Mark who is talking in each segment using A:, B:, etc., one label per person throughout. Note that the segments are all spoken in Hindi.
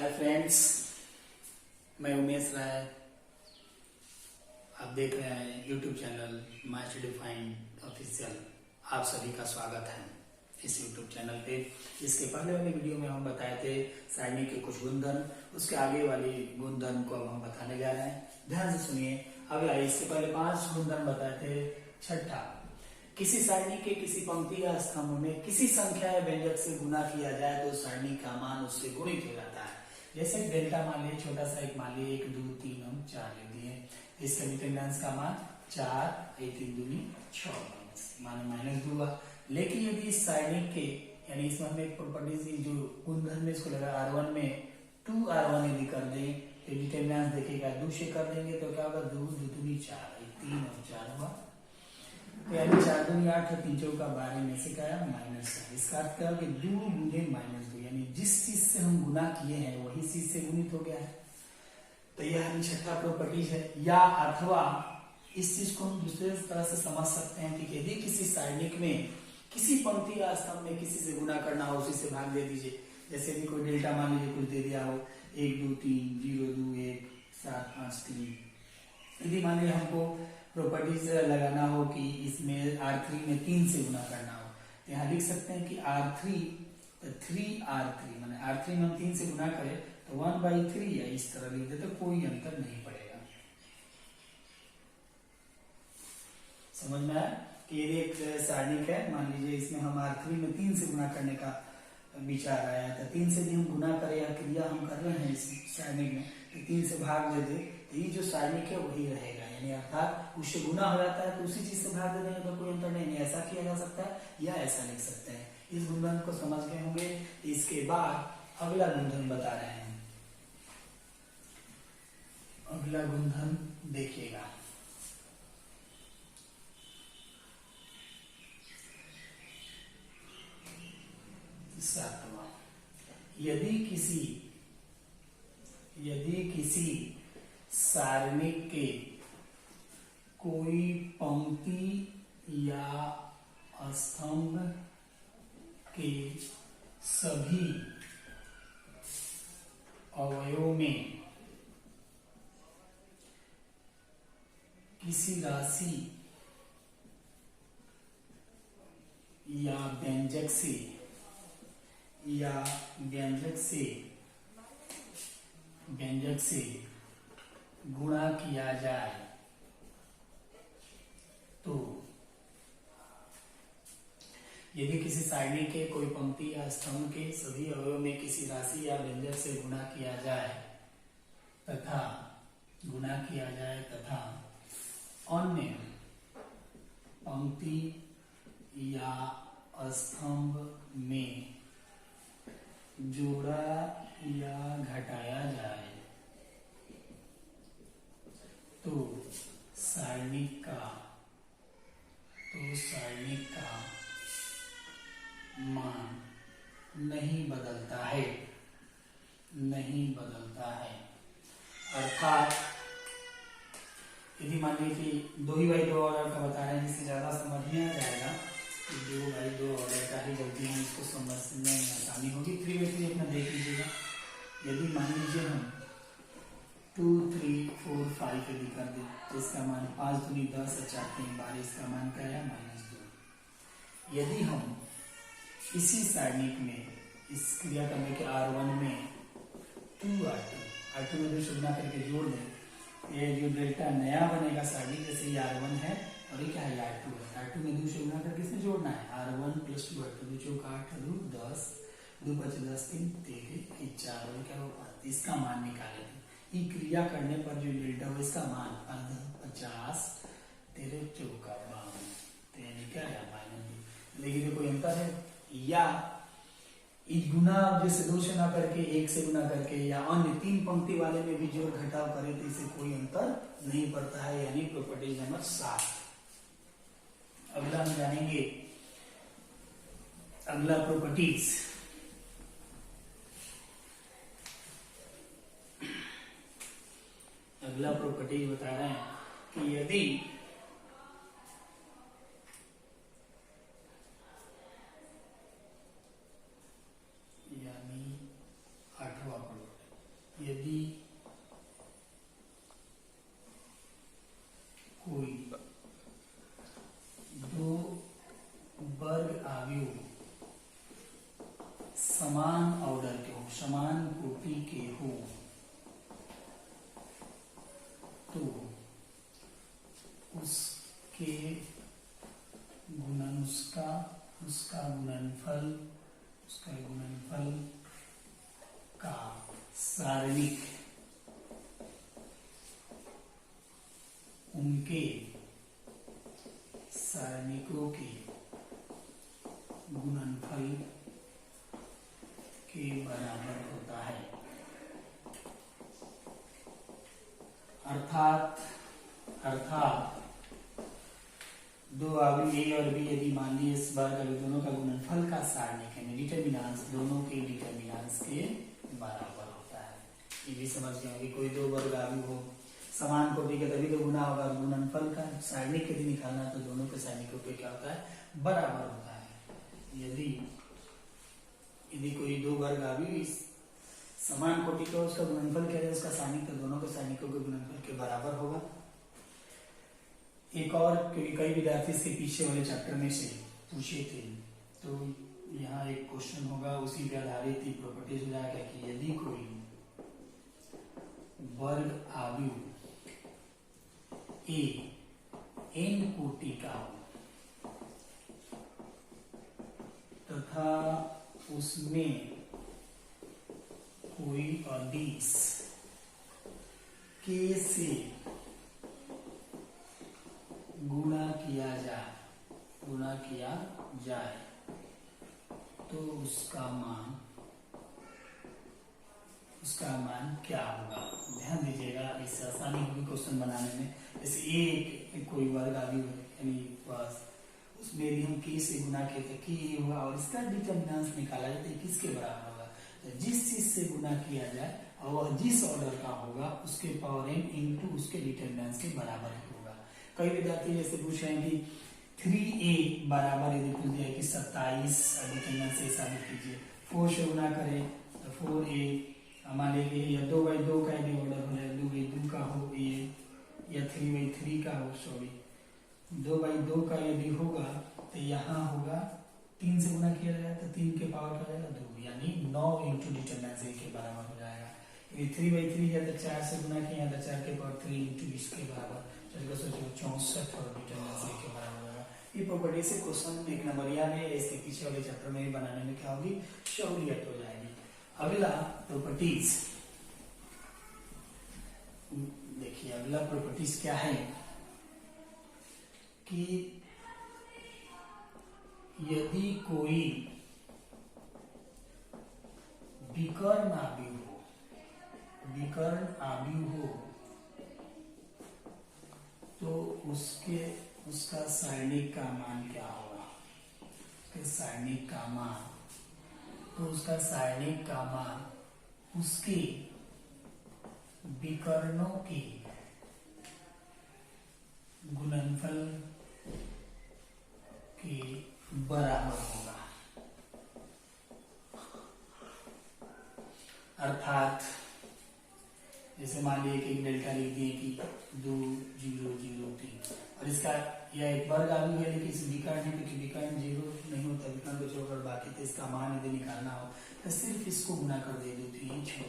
A: हाय फ्रेंड्स, मैं उमेश राय। आप देख रहे हैं YouTube channel my study find official. आप सभी का स्वागत है इस यूट्यूब चैनल पे। इसके पहले वाली वीडियो में हम बताए थे सारणी के कुछ गुणधर्म, उसके आगे वाली गुणधर्म को अब हम बताने जा रहे हैं। ध्यान से सुनिए। अगला, इसके पहले 5 गुणधर्म बताए थे। छठा, किसी सारणी के किसी पंक्ति या स्तंभ में किसी संख्या या व्यंजक से गुना किया जाए तो सारणी का मान उससे गुणित हो जाता है। जैसे डेल्टा मान लिए, छोटा सा एक मान लिए 1 2 3 हम 4 लिख दिए, इसका डिटरमिनेंट का मान 4, 3 दूनी 6 माने माइनस 2 हुआ। लेकिन यदि इस सारणी के यानी इसमें हमें एक प्रॉपर्टी जो गुणधर्म में इसको लगा R1 में 2R1 यदि कर दें तो डिटरमिनेंट देखिएगा 2 से कर देंगे तो क्या होगा, 2 2 दूनी 4, 3 और 4 हुआ। तो यानी 4 दूनी 8 और 3 चौका 12 में से क्या है, -4। इसका अर्थ क्या है कि 2 गुने -2, यानी जिस चीज से हम गुना किए हैं वही चीज से गुणित हो गया है। तो यह छठा प्रॉपर्टी है। या अथवा इस चीज को हम दूसरे तरह से समझ सकते हैं कि यदि किसी सारणिक में किसी पंक्ति या स्तंभ में किसी से गुना करना हो, उसी से भाग दे दीजिए। जैसे भी कोई डेल्टा मान लीजिए कुछ दे दिया हो, 1 2 3 0 2 1 7 5 3। यदि मान लीजिए हमको प्रॉपर्टीज लगाना हो कि इसमें R3 में 3 से गुना करना हो, तो यहाँ लिख सकते हैं कि R3 3R3 माने R3 में हम 3 से गुना करें तो 1/3 या इस तरह लिख दे तो कोई अंतर नहीं पड़ेगा। समझ में आया कि ये एक सारणिक है। मान लीजिए इसमें हम R3 में 3 से गुना करने का विचार आया था, 3 से भी हम गुना करें या क्रिया हम कर रहे हैं इस सारणिक में, तो 3 से भाग दे दे तो ये जो सारणिक है वही रहेगा। यानी अर्थात उससे गुना हो जाता है तो उसी चीज से भाग दे देंगे तो कोई अंतर नहीं। ऐसा किया जा सकता है या ऐसा लिख सकते हैं। इस गुणधर्म को समझ गए होंगे। इसके बाद अगला गुणधर्म बता रहे हैं। अगला गुणधर्म देखिएगा, सातवां, यदि किसी सारणिक के कोई पंक्ति या स्तंभ के सभी अवयवों में किसी राशि या व्यंजक से गुणा किया जाए तो यदि किसी सारणी के कोई पंक्ति या स्तंभ के सभी अवयवों में किसी राशि या व्यंजक से गुणा किया जाए तथा अन्य पंक्ति या स्तंभ में जोड़ा या घटाया जाए तो सारणिक का मान नहीं बदलता है। अर्थात यदि मान लीजिए कि 2/2 ऑर्डर का बता रहे हैं, जिससे ज्यादा समझ में आ जाएगा कि 2/2 ऑर्डर का ही गलती है, इसको समझने में आसानी होगी। 3/3 अपना देख लीजिएगा। यदि मान लीजिए हम 2 3 4 5 यदि कर दे तो इसका मान 5 दूनी 10 और 4 3 12, इसका मान क्या है, -2। यदि हम इसी सारणिक में इस क्रिया करने के R1 में 2R2 में 2 से गुना करके जोड़ दें, ये जो डेल्टा नया बनेगा सारणी, जैसे ये R1 है और ये क्या है, R2 है। R2 में 2 से गुना करके इसमें जोड़ना है, R1 + 2R2, 2 चौका 8 2 10 2 5 10 3 13 4 और क्या होगा, इसका मान निकाले थे। ये क्रिया करने पर जो डेल्टा हो इसका मान 50 13 चौका 52, तो यानी क्या है, -2। लेकिन कोई अंतर है या इस गुना जैसे 2 से ना करके 1 से गुना करके या अन्य 3 पंक्ति वाले में भी जोड़ घटाव करें तो इससे कोई अंतर नहीं पड़ता है। यानी प्रॉपर्टी नंबर 7। अगला हम जानेंगे अगला प्रॉपर्टीज। अगला प्रॉपर्टी बता रहे हैं कि यदि यानी 8वां प्रॉपर्टी, समान ऑर्डर के हो, समान कोटि के हो, तो उसके गुणन उसका गुणनफल का सारणिक उनके सारणिकों के गुणनफल के बराबर होता है। अर्थात दो अवयव ए और बी यदि मान लीजिए इस बार का दोनों का गुणनफल का सारणिक है, डिटरमिनेंट्स दोनों के डिटरमिनेंट्स के बराबर होता है। ये भी समझ गए कि कोई दो वर्ग अवयव हो समान कोटि के तभी तो गुना होगा, गुणनफल का सारणिक यदि निकालना तो दोनों के सारणिकों पे क्या होता है, बराबर होता है। यदि कोई दो वर्ग अवयव समान कोटि का उसका गुणनफल क्या है, उसका सारणिक तो दोनों के सारणिकों के गुणनफल के बराबर होगा। एक और कई विद्यार्थी इसके पीछे वाले चैप्टर में से पूछे थे, तो यहाँ एक क्वेश्चन होगा उसी पे आधारित ही प्रॉपर्टीज हो जाएगा कि यदि कोई वर्ग अवयव ए एन कोटि का हो तथा उसमें कोई अदिश के से गुणा किया जाए तो उसका मान क्या होगा। ध्यान दीजिएगा, इससे आसानी होगी क्वेश्चन बनाने में। जैसे एक कोई वर्ग अवयव है यानी उसमें यदि हम के से गुना किए तो के हुआ और इसका डिटरमिनेंट निकाला जाए तो किसके बराबर होगा। तो जिस चीज से गुना किया जाए और वह जिस ऑर्डर का होगा उसके पावर n इंटू उसके डिटरमिनेंट के बराबर ही होगा। कई विद्यार्थी जैसे पूछ रहे हैं कि 3a बराबर यदि पूछ दिया कि 27 डिटरमिनेंट से साबित कीजिए, 4 से गुना करें तो 4a मान लीजिए या 2/2 का यदि ऑर्डर हो जाए 2/2 का हो a या 3/3 का हो, 2/2 का यदि होगा तो यहाँ होगा 3 से गुना किया जाएगा तो 3 के पावर का जाएगा 2 यानी 9 इंटू डिटरमिनेंट के बराबर हो जाएगा। यदि 3/3 है तो 4 से गुना किया तो 4 के पावर 3 इंटू इसके बराबर 64 और डिटरमिनेंट के बराबर होगा। ये प्रॉपर्टी से क्वेश्चन एक नंबरिया में इसके पीछे वाले चैप्टर में भी बनाने में क्या होगी, सहूलियत हो जाएगी। अगला प्रॉपर्टीज देखिए, अगला प्रॉपर्टीज क्या है कि यदि कोई विकर्ण अवयव हो तो उसका सारणिक का मान क्या होगा। उसका सारणिक का मान उसके विकर्णों के गुणनफल के बराबर होगा। अर्थात जैसे मान लीजिए कि डेल्टा लिख दिए कि 2 0 0 3 और इसका यह एक वर्ग अवयव है लेकिन इस विकर्ण है क्योंकि विकर्ण 0 नहीं होता, विकर्ण को छोड़कर बाकी तो इसका मान यदि निकालना हो तो सिर्फ इसको गुना कर दे 2 3 6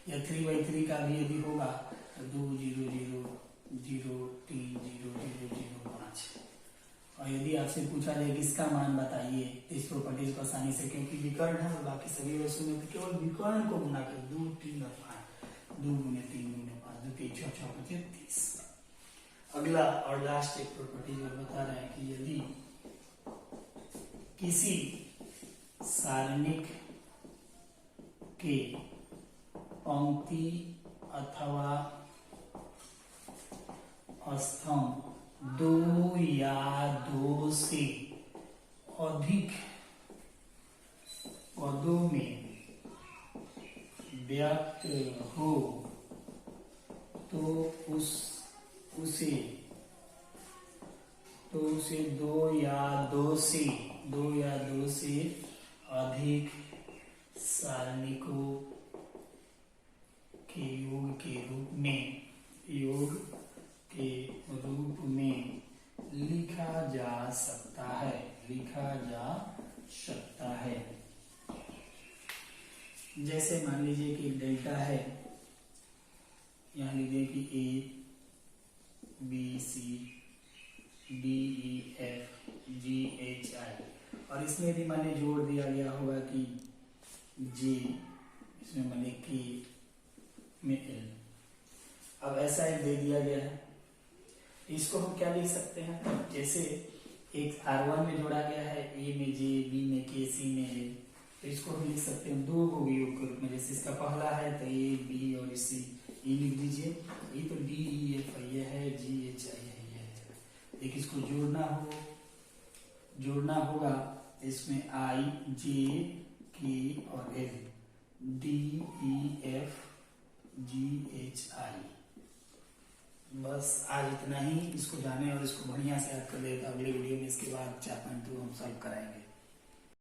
A: या 3/3 का भी यदि होगा 2 0 0 0 3 0 0 0 5 और यदि आपसे पूछा जाए कि इसका मान बताइए तो इस प्रॉपर्टीज को आसानी से, क्योंकि विकर्ण है और बाकी सभी वस्तुओं में तो केवल विकर्ण को गुना कर 2 3 और 5 2 गुने 3 गुने 5 2 3 6 6 5 30। अगला और लास्ट एक प्रॉपर्टी जो बता रहे हैं कि यदि किसी सारणिक के पंक्ति अथवा स्तंभ 2 या 2 से अधिक पदों में व्यक्त हो तो उसे 2 या 2 से अधिक सारणिकों के योग के रूप में लिखा जा सकता है। जैसे मान लीजिए कि डेल्टा है, यहाँ लीजिए कि A B C D E F G H I, और इसमें भी मैंने जोड़ दिया गया होगा कि J, इसमें मैंने K में L। अब ऐसा एक दे दिया गया है, इसको हम क्या लिख सकते हैं, जैसे एक R1 में जोड़ा गया है, A में J, B में K, C में L, तो इसको हम लिख सकते हैं दो को योग के रूप में। जैसे इसका पहला है तो A B और C, E लिख दीजिए, ये तो D E F ये है, G H I है ये है। एक इसको जोड़ना होगा, इसमें I J K और L, D E F G H I। बस आज इतना ही, इसको जाने और इसको बढ़िया से याद कर लेगा। अगले वीडियो में इसके बाद 4.2 हम सॉल्व कराएंगे।